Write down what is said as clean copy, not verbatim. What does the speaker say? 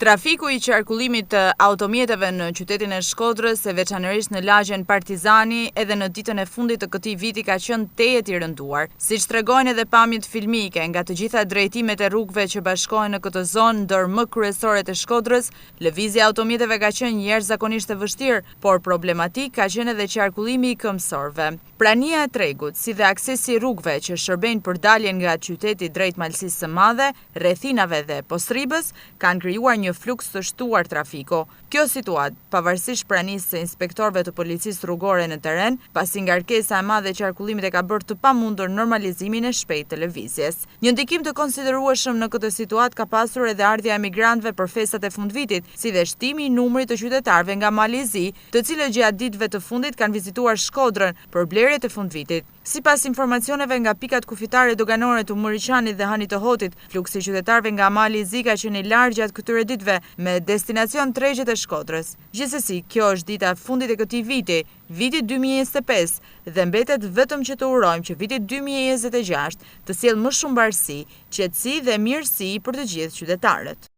Trafiku i qarkullimit të automjeteve në qytetin e Shkodrës e veçanërisht në lagjen Partizani edhe në ditën e fundit të këtij viti ka qenë tejet i rënduar. Siç tregojnë edhe pamjet filmike nga të gjitha drejtimet e rrugëve që bashkohen në këtë zonë ndër më kryesore të Shkodrës, lëvizja e automjeteve ka qenë jashtëzakonisht e vështirë, por problematik ka qenë edhe qarkullimi i këmbësorëve. Prania e tregut, si dhe aksesi i rrugëve që shërbejnë për daljen nga qyteti drejt Malësisë së Madhe, rrethinave dhe Postribës, kanë krijuar një fluks të shtuar trafiku. Kjo situatë, pavarësisht pranisë së inspektorëve të policisë rrugore në terren, pasi ngarkesa e madhe e qarkullimit e ka bërë të pamundur normalizimin e shpejtë të lëvizjes. Një ndikim të konsiderueshëm në këtë situatë ka pasur edhe ardhja e migrantëve për festat e fundvitit, si dhe shtimi i numrit të qytetarëve nga Mali i Zi, të cilët gjatë ditëve të fundit kanë vizituar Shkodrën për blerjet e fundvitit. Sipas informacioneve nga pikat kufitare doganore të Muriqanit dhe Hanit të Hotit, fluksi i qytetarëve nga Mali i Zi ka qenë i lartë gjatë këtyre ditëve me destinacion tregjet e Shkodrës. Gjithsesi, kjo është dita e fundit e këtij viti, viti 2025, dhe mbetet vetëm që të urojmë që viti 2026 të sjellë më shumë mbarësi, qetësi dhe mirësi për të gjithë qytetarët.